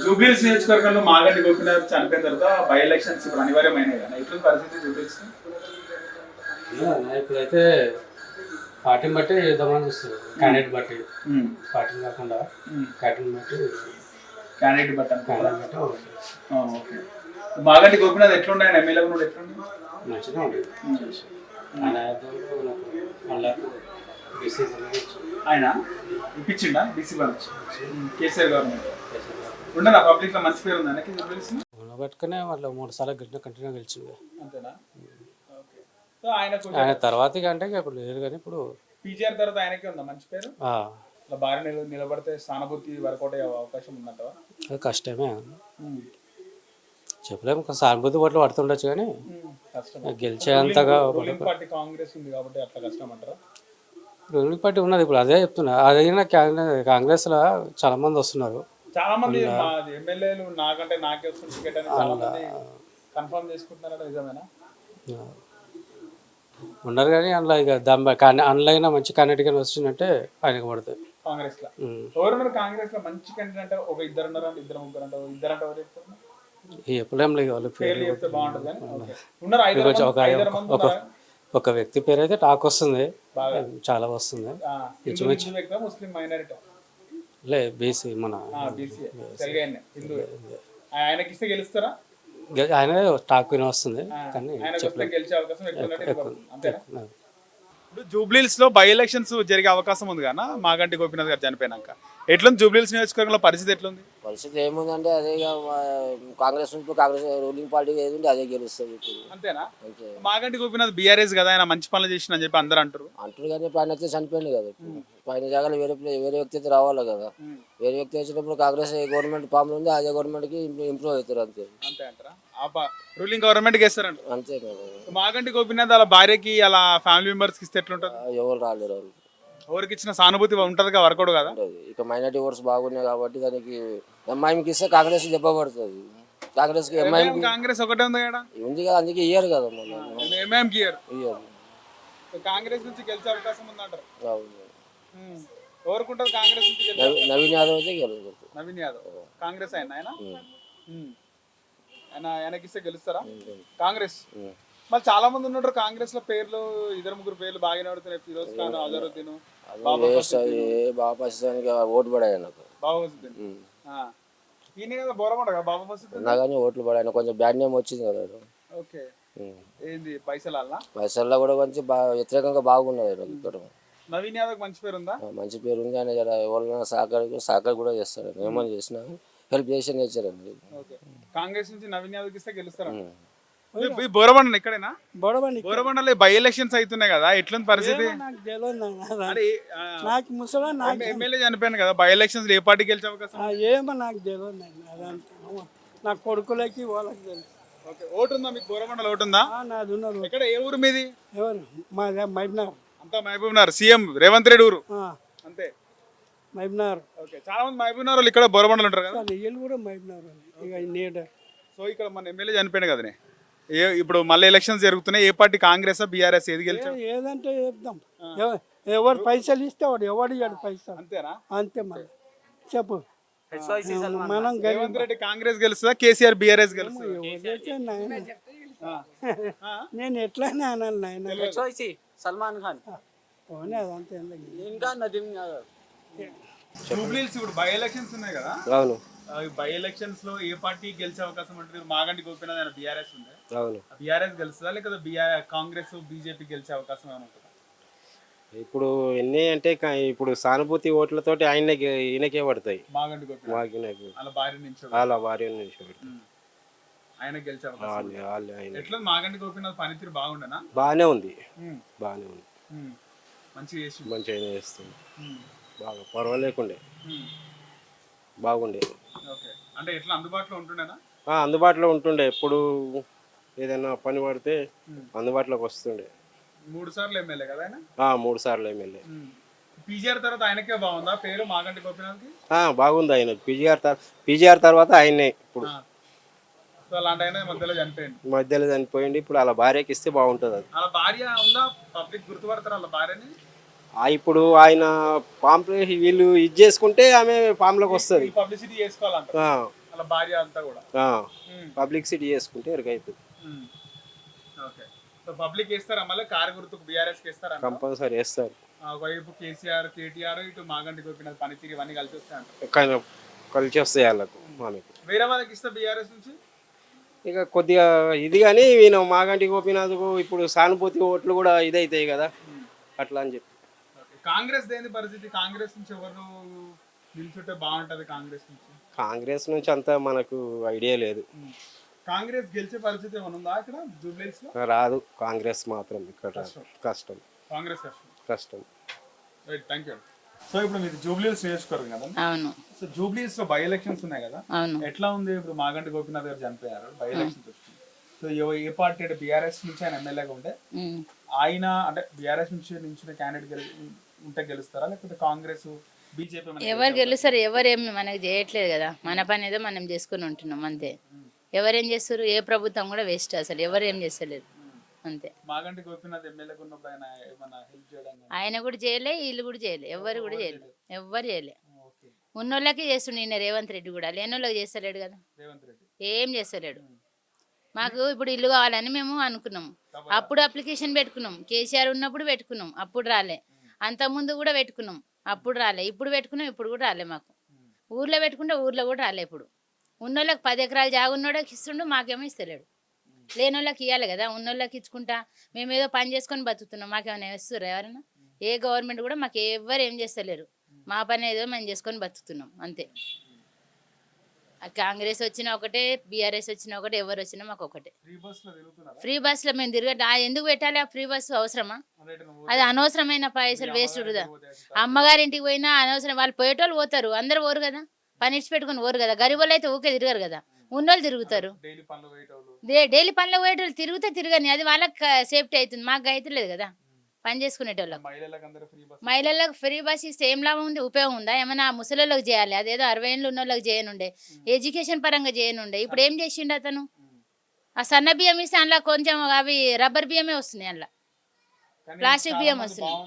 జూబ్లీహిల్స్ నియోజకవర్గంలో మాగంటి గోపీనాథ్ చనిపోయిన తర్వాత బై ఎలక్షన్స్ ఇప్పుడు అనివార్యమైనవి కదా, ఇట్లా పరిస్థితి జూబ్లీహిల్స్. ఇప్పుడైతే పార్టీని బట్టి వేద్దామని చూస్తారు. క్యాండిడేట్ బట్టి, పార్టీని కాకుండా క్యాండిడేట్ బట్టి క్యాండిడేట్ బట్టి క్యాండిడేట్ బట్టి ఓకే. మాగంటి గోపీనాథ్ ఎట్లుండే, ఆయన ఎమ్మెల్యే కూడా ఎట్లుండే? మంచిగా ఉండేది. ఆయన ఇప్పించిండా బీసీ బంచ్ కేసీఆర్ గవర్నమెంట్ ఉండదా? పబ్లిక్ లో మంచి పేరు ఉంది ఆయనకి జూబ్లీహిల్స్. పట్టుకునే వాళ్ళు 3 సార్లు కంటిన్యూ గెలిచింది. అంతేనా? ఓకే. సో ఆయన తర్వాత అంటే ఇప్పుడు లేదు, కానీ ఇప్పుడు పీజీఆర్ తర్వాత ఆయనకే ఉందా మంచి పేరు? ఇట్లా భార్య నిలబడితే సానుభూతి వర్కౌట్ అయ్యే అవకాశం ఉందంటవా? అది కష్టమే, చెప్పలేము. సానుభూతి ఓట్లు పడుతుండొచ్చు, కానీ గెలిచేంతగా పార్టీ కాంగ్రెస్ ఉంది కాబట్టి అట్లా కష్టం అంటారా? రూలింగ్ పార్టీ ఉన్నది, ఇప్పుడు అదే చెప్తున్నా. అదైనా కాంగ్రెస్ లో చాలా మంది వస్తున్నారు. చాలా మంది ఎమ్మెల్యేలు నాకంటే నాకే వస్తుంది టికెట్ అని చాలా మంది కన్ఫర్మ్ చేసుకుంటున్నారట, నిజమేనా? ఉన్నారు, కానీ అందులో ఇక అందులో మంచి క్యాండిడేట్ కానీ వచ్చిందంటే ఆయనకు పడుతుంది. కాంగ్రెస్ లో ఎవరున్నారు? కాంగ్రెస్ లో మంచి క్యాండిడేట్ అంటే ఒక ఇద్దరు ఉన్నారు, ఇద్దరు ముగ్గురు అంటే ఇద్దరు అంటే ఎవరు చెప్తారు? చెప్పలేం లేదు, వాళ్ళు పేర్లు చెప్తే బాగుంటుంది కానీ ఉన్నారు. ఒక వ్యక్తి పేరు అయితే టాక్ వస్తుంది, చాలా వస్తుంది. ముస్లిం మైనారిటీ లే బీసీ మన ఆయనకి ఇస్తే గెలుస్తారా? ఆయన టాక్ విని వస్తుంది, కానీ గెలిచే అవకాశం ఎక్కువ. ఇప్పుడు జూబ్లీహిల్స్ లో బై ఎలక్షన్స్ జరిగే అవకాశం ఉంది కదా మాగంటి గోపీనాథ్ గారు చనిపోయినాక. ఎట్లుంది జూబ్లీహిల్స్ నియోజకవర్గంలో పరిస్థితి? ఎట్లుంది పరిస్థితి? ఏముందంటే అదే కాంగ్రెస్ రూలింగ్ పార్టీ ఏది ఉంటే అదే గెలుస్తుంది. అంతేనా? మాగంటి గోపీనాథ్ బీఆర్ఎస్ కదా, ఆయన మంచి పనులు చేసిన అని చెప్పి అందరూ అంటారు. కానీ ఇప్పుడు ఆయన అయితే చనిపోయింది కదా, పైన జాగాలో వేరే వ్యక్తి అయితే రావాలి కదా. వేరే వ్యక్తి వచ్చినప్పుడు కాంగ్రెస్ గవర్నమెంట్ ఫామ్ ఉంది, అదే గవర్నమెంట్ కి ఇంప్రూవ్ అవుతారు. అంతే అంటారా? రూలింగ్ గవర్నమెంట్ కి ఇస్తారంట. అంతే కదా. మాగంటి గోపీనాథ్ అలా భార్యకి అలా ఫ్యామిలీ మెంబర్స్ కి ఇస్తే ఎట్లుంటుంది? ఎవరు రాలేరు, వాళ్ళు ఎవరికి ఇచ్చిన సానుభూతి ఉంటది కదా, వర్కౌట్ కదా. ఇక మైనార్టీ ఓట్స్ బాగున్నాయి కాబట్టి దానికి ఎంఐఎంకి ఇస్తే కాంగ్రెస్ దెబ్బ పడుతుంది. కాంగ్రెస్ కి ఎంఐఎం కాంగ్రెస్ ఒకటే ఉంది కదా, ఉంది కదా, అందుకే ఇయ్యారు కదా. ఎంఐఎంకి ఇయ్యారు. కాంగ్రెస్ నుంచి గెలిచే అవకాశం ఉందంటారు. ఎవరుకుంటారు కాంగ్రెస్ నుంచి? నవీన్ యాదవ్ అయితే గెలుస్తారు. నవీన్ యాదవ్ కాంగ్రెస్ ఆయన ఆయనకి ఇస్తే గెలుస్తారా కాంగ్రెస్? మరి చాలా మంది ఉన్నారు కాంగ్రెస్ లో పేర్లు, ఇద్దరు ముగ్గురు పేర్లు బాగానే పడుతున్నాయి. ఫిరోజ్ ఖాన్, అజరుద్దీన్, ఓటు పడాయి నాకు. ఈయన కదా బోరమంట కదా బాబా మసూద్, కానీ ఓట్లు పడాయి. కొంచెం బ్యాడ్ నేమ్ వచ్చింది కదా. ఓకే. ఏంది పైసల్లో కూడా కొంచెం వ్యతిరేకంగా బాగున్నది. ఇక్కడ నవీన్ యాదవ్ మంచి పేరు ఉందా? మంచి పేరు ఉంది. ఆయన ఎవరైనా సహకారం కూడా చేస్తాడు. ఏమని చేసినా హెల్ప్ చేసి నేర్చారండి. కాంగ్రెస్ నుంచి నవీన్ యాదవ్ ఇస్తే గెలుస్తారా? బోరబండ ఇక్కడేనా? బోరబండలో బై ఎలక్షన్స్ అవుతున్నాయి కదా, ఎట్లుంది పరిస్థితి? ఎమ్మెల్యే చనిపోయాను కదా, బై ఎలక్షన్స్ ఏ పార్టీ గెలిచే అవకాశం? ఏమో నాకు తెలియదు, నా కొడుకులకి వాళ్ళకి తెలుసు. ఓటు ఉందా మీకు? బోరబండలో ఓటు ఉందా? నాది ఉన్నది. ఎక్కడ, ఏ ఊరు మీది? ఎవరు? మాది మహబూబ్నగర్. అంతా మహబూబ్నగర్. సీఎం రేవంత్ రెడ్డి ఊరు అంతే. మహబూబ్నగర్. చాలా మంది మహబూబ్నగర్ వాళ్ళు ఇక్కడ బోరబండలు ఉంటారు కదా. వీళ్ళు కూడా మహబూబ్నగర్. సో ఇక్కడ మన ఎమ్మెల్యే చనిపోయాడు కదనే, ఇప్పుడు మళ్ళీ ఎలక్షన్స్ జరుగుతున్నాయి. ఏ పార్టీ, కాంగ్రెస్ బీఆర్ఎస్, ఏది గెలిచారు? ఏదంటే చెప్తాం. ఎవరు పైసలు ఇస్తే వాడు ఎవడు ఇవ్వడు పైసలు. అంతేనా? అంతే. మరి చెప్పు, మనం రేవంత్ రెడ్డి కాంగ్రెస్ గెలుస్తుందా, కేసీఆర్ బీఆర్ఎస్ గెలుస్తుందా? నేను ఎట్లయినా అనాలి నాయన. సల్మాన్ ఖాన్ అదంతా ఇంకా నదీం యాదవ్. జూబ్లీహిల్స్ ఇప్పుడు బై ఎలక్షన్స్ ఉన్నాయి కదా. అవును. బై ఎలక్షన్స్ లో ఏ పార్టీ గెలిచే అవకాశం ఉంటుంది? మాగంటి గోపీనాథ్ ఆయన బీఆర్ఎస్ ఉంది. అవును. బీఆర్ఎస్ గెలుస్తుందా లేకపోతే కాంగ్రెస్ బీజేపీ గెలిచే అవకాశం ఏమైనా ఉంటుందా? ఇప్పుడు ఎన్ని అంటే ఇప్పుడు సానుభూతి ఓట్లతోటి ఈయనకే పడతాయి. మాగంటి గోపీనాథ్ వాళ్ళ భార్య నుంచి ఆయన గెలిచే అవకాశం. ఎట్లా మాగంటి గోపీనాథ్ పనితీరు బాగుండనా? బాగానే ఉంది, బాగానే ఉంది. మంచిగా చేస్తుంది, బాగా పర్వాలేకుండే, బాగుండేది. అంటే ఎట్లా అందుబాటులో ఉంటుండేనా? అందుబాటులో ఉంటుండే. ఎప్పుడు ఏదైనా పని పడితే అందుబాటులోకి వస్తుండే. 3 సార్లు ఎమ్మెల్యే కదా ఆయన? 3 సార్లు ఎమ్మెల్యే. పీజీఆర్ తర్వాత ఆయనకే బాగుందా పేరు మాగంటి గోపీనాథ్కి? బాగుంది. ఆయన పీజీఆర్ తర్వాత ఆయనే. ఇప్పుడు అలాంటి ఆయన మధ్యలో చనిపోయింది. ఇప్పుడు అలా భార్యకి ఇస్తే బాగుంటుంది. అది అలా భార్య ఉందా? పబ్లిక్ గుర్తుపడతారు అలా భార్యని? ఇప్పుడు ఆయన ఫామ్ వీళ్ళు ఇది చేసుకుంటే ఆమె ఫామ్ లోకి వస్తుంది. పబ్లిసిటీ చేసుకోవాలంట. అలా భార్య అంతా కూడా పబ్లిసిటీ చేసుకుంటే ఎరుకైతుంది. ఓకే. సో పబ్లిక్ వేస్తారా మళ్ళీ కారు గుర్తుకు బీఆర్ఎస్కి వేస్తారా? కంపల్సరీ వేస్తారు. ఒకవైపు కేసీఆర్ కేటీఆర్ ఇటు మాగంటి గోపీనాథ్ పనితీరు ఇవన్నీ కలిసి వస్తాయంట. కానీ కలిసి వస్తాయి వాళ్ళకు మనకు. వేరే వాళ్ళకి ఇస్తే బీఆర్ఎస్ నుంచి ఇక కొద్దిగా ఇది కానీ ఈయన మాగంటి గోపీనాథ్కు ఇప్పుడు సానుభూతి ఓట్లు కూడా ఇదైతాయి కదా అట్లా అని చెప్పి. కాంగ్రెస్ దేని పరిస్థితి? కాంగ్రెస్ నుంచి ఎవరు నిల్చుంటే బాగుంటది? కాంగ్రెస్ నుంచి అంత మనకు ఐడియా లేదు. కాంగ్రెస్ గెలిచే పరిస్థితి ఏమైనా ఉందా ఇక్కడ జూబ్లీస్ లో? రాదు కాంగ్రెస్ మాత్రం ఇక్కడ కష్టం. కాంగ్రెస్ కష్టం. Right, thank you. సో ఇప్పుడు మీరు జూబ్లీస్ నియోజకవర్గం కదా? అవును. సో జూబ్లీస్ లో బై ఎలక్షన్స్ ఉన్నాయి కదా, అవును. ఎట్లా ఉంది? ఇప్పుడు మాగంటి గోపీనాథ్ గారు చనిపోయారు, బై ఎలక్షన్స్ వచ్చింది. సో ఏ పార్టీ అంటే బీఆర్ఎస్ నుంచి ఆయన ఎమ్మెల్యేగా ఉంటే ఆయన అంటే బీఆర్ఎస్ నుంచి నించిన క్యాండిడేట్ ఉంటే గెలుస్తారా, లేకపోతే కాంగ్రెస్ బీజేపీ? ఎవరు గెలుస్తారు? ఎవరేం మనకు చేయట్లేదు కదా, మన పని ఏదో మనం చేసుకుని ఉంటున్నాం అంతే. ఎవరేం చేస్తారు? ఏ ప్రభుత్వం కూడా వేస్ట్, అసలు ఎవరేం చేస్తలేదు అంతే. మాగంటి గోపీనాథ్ ఎమ్మెల్యేగా ఉన్నప్పుడు ఆయన ఏమైనా హెల్ప్ చేయడం? ఆయన కూడా చేయలే, వీళ్ళు కూడా చేయలే, ఎవరు కూడా చేయలేదు, ఎవ్వరు చేయలే. ఉన్నోళ్ళకి చేస్తుండే ఈయన రేవంత్ రెడ్డి కూడా, లేనోళ్ళకి చేస్తలేడు కదా, రేవంత్ రెడ్డి ఏం చేస్తలేడు. మాకు ఇప్పుడు ఇల్లు కావాలని మేము అనుకున్నాం, అప్పుడు అప్లికేషన్ పెట్టుకున్నాం, కేసీఆర్ ఉన్నప్పుడు పెట్టుకున్నాం, అప్పుడు రాలే. అంతకుముందు కూడా పెట్టుకున్నాం, అప్పుడు రాలే. ఇప్పుడు పెట్టుకున్నాం, ఇప్పుడు కూడా రాలే. మాకు ఊర్లో పెట్టుకుంటే ఊర్లో కూడా రాలే. ఇప్పుడు ఉన్నోళ్ళకి 10 ఎకరాలు జాగా ఉన్నోళ్ళకి ఇస్తుండు, మాకేమో ఇస్తలేడు. లేనోళ్ళకి ఇవ్వాలి కదా, ఉన్నోళ్ళకి ఇచ్చుకుంటా మేమేదో పని చేసుకొని బతుకుతున్నాం. మాకేమైనా ఇస్తారు ఎవరైనా? ఏ గవర్నమెంట్ కూడా మాకు ఎవరు ఏం చేస్తలేరు. మా పని ఏదో మేము చేసుకొని బతుకుతున్నాం అంతే. కాంగ్రెస్ వచ్చినా ఒకటే, బీఆర్ఎస్ వచ్చినా ఒకటే, ఎవరు వచ్చినా మాకు ఒకటే. ఫ్రీ బస్సులో మేము తిరగట ఎందుకు పెట్టాలి? ఆ ఫ్రీ బస్సు అవసరమా? అది అనవసరమైన పైసలు వేస్ట్ వృధా. అమ్మగారింటికి పోయినా అనవసరం. వాళ్ళు పోయేటోళ్ళు పోతారు, అందరు పోరు కదా, పని ఇచ్చి పెట్టుకుని పోరు కదా. గరీబోళ్ళు అయితే ఊకే తిరగరు కదా, ఉన్నోళ్ళు తిరుగుతారు. డైలీ పనులు పోయేటోళ్ళు తిరగని, అది వాళ్ళకి సేఫ్టీ అవుతుంది, మాకు అవుతలేదు కదా పని చేసుకునేటోళ్ళకి. మహిళలకు ఫ్రీ బస్ ఇస్తే ఏం లాభం ఉంది? ఉపయోగం ఉందా? ఏమైనా ముసలిళ్ళకి చేయాలి, అదేదో 60 ఏళ్ళు ఉన్న వాళ్ళకి చేయనుండే, ఎడ్యుకేషన్ పరంగా చేయనుండే. ఇప్పుడు ఏం చేసిండు అతను? ఆ సన్న బియ్యం ఇస్తే అందులో కొంచెం అవి రబ్బర్ బియ్యమే వస్తున్నాయి, అందులో ప్లాస్టిక్ బియ్యం వస్తున్నాయి.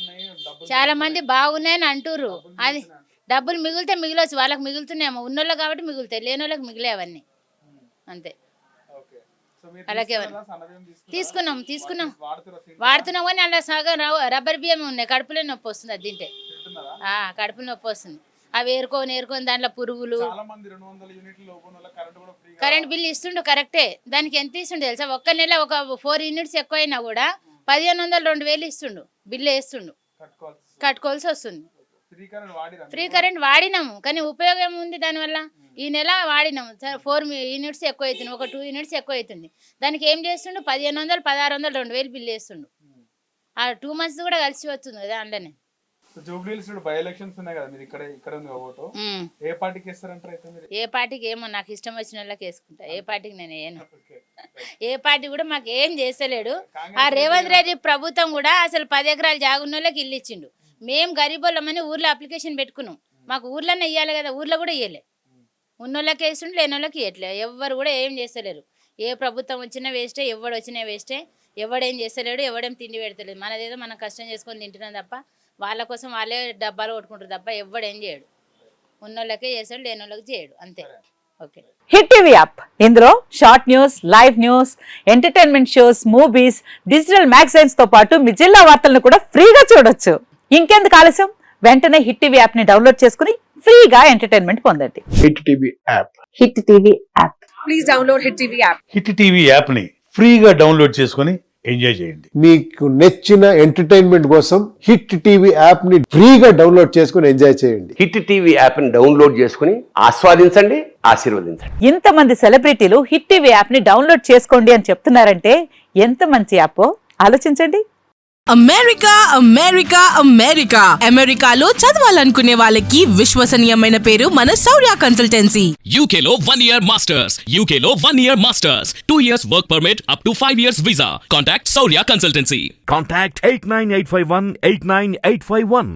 చాలా మంది బాగున్నాయని అంటుర్రు, అది డబ్బులు మిగిలితే మిగిలొచ్చు, వాళ్ళకి మిగులుతున్నాయేమో. ఉన్నోళ్ళకి కాబట్టి మిగులుతాయి, లేనోళ్ళకి మిగిలే అవన్నీ అంతే. అలాగే తీసుకున్నాం వాడుతున్నాం కానీ అలా సగం రబ్బర్ బియ్యం ఉన్నాయి. కడుపులో నొప్పి వస్తుంది అది తింటే, కడుపులో నొప్పి వస్తుంది. అవి ఏరుకొని దాంట్లో పురుగులు. కరెంట్ బిల్లు ఇస్తుండు కరెక్టే, దానికి ఎంత ఇస్తుండు తెలుసా? ఒక్క నెల ఒక 4 యూనిట్స్ ఎక్కువైనా కూడా 1500 2000 ఇస్తుండు, బిల్లు వేస్తుండు, కట్టుకోవాల్సి వస్తుంది. ఫ్రీ కరెంట్ వాడినాము కానీ ఉపయోగం ఉంది దానివల్ల. ఈ నెల వాడినాము 4 యూనిట్స్ ఎక్కువ అవుతుంది, ఒక 2 యూనిట్స్ ఎక్కువ అవుతుంది. దానికి ఏం చేస్తుండు? 1500 1600 2000 బిల్లు వేస్తుండు. ఆ 2 months కూడా కలిసి వస్తుంది కదా అందులోనే. ఏ పార్టీకి ఏమో నాకు ఇష్టం వచ్చిన వాళ్ళకి వేసుకుంటా, ఏ పార్టీకి నేను వేయను. ఏ పార్టీ కూడా మాకు ఏం చేస్తలేడు. ఆ రేవంత్ రెడ్డి ప్రభుత్వం కూడా అసలు 10 ఎకరాలు జాగున్న వాళ్ళకి ఇల్లు ఇచ్చిండు. మేము గరీబోళ్ళమని ఊర్లో అప్లికేషన్ పెట్టుకున్నాం, మాకు ఊర్లోనే ఇవ్వాలి కదా, ఊర్లో కూడా ఇవ్వలే. ఉన్నోళ్ళకి వేస్తుండే, లేనోళ్ళకి ఇవ్వట్లే. ఎవరు కూడా ఏం చేస్తలేరు. ఏ ప్రభుత్వం వచ్చినా వేస్టే, ఎవడు వచ్చినా వేస్టే. ఎవడేం చేస్తలేడు, ఎవడేం తిండి పెడతలేదు. మనదేదో మనం కష్టం చేసుకొని తింటున్నాం తప్ప, వాళ్ళ కోసం వాళ్ళే డబ్బాలు కొట్టుకుంటారు తప్ప ఎవడేం చేయడు. ఉన్నోళ్ళకే చేస్తాడు, లేనోళ్ళకి చేయడు అంతే. ఓకే. హిట్ టీవీ యాప్, ఇందులో short news, live news, entertainment shows, movies, digital magazines తో పాటు మీ జిల్లా వార్తలను కూడా ఫ్రీగా చూడొచ్చు. ఇంకెందుకు ఆలస్యం? వెంటనే హిట్ టీవీ యాప్ ని డౌన్లోడ్ చేసుకుని ఫ్రీగా ఎంటర్టైన్మెంట్ పొందండి. Hit TV app. Hit TV app. Please download hit TV app. Hit TV app ని ఫ్రీగా డౌన్లోడ్ చేసుకుని ఎంజాయ్ చేయండి. మీకు నచ్చిన ఎంటర్టైన్మెంట్ కోసం హిట్ టీవీ యాప్ ని ఫ్రీగా డౌన్లోడ్ చేసుకుని ఎంజాయ్ చేయండి. హిట్ టీవీ యాప్ ని డౌన్లోడ్ చేసుకుని ఆస్వాదించండి, ఆశీర్వదించండి. ఇంతమంది సెలబ్రిటీలు హిట్ టీవీ యాప్ ని డౌన్లోడ్ చేసుకోండి అని చెప్తున్నారంటే ఎంత మంచి యాప్ ఆలోచించండి. అమెరికా అమెరికా అమెరికా అమెరికాలో చదవాలనుకునే వాళ్ళకి విశ్వసనీయమైన పేరు మన శౌర్య కన్సల్టెన్సీ. యూకేలో 1 year మాస్టర్స్, యూకేలో 1 year masters, 2 years work permit up to 5 years visa. Contact Shaurya consultancy. Contact 89851 89851.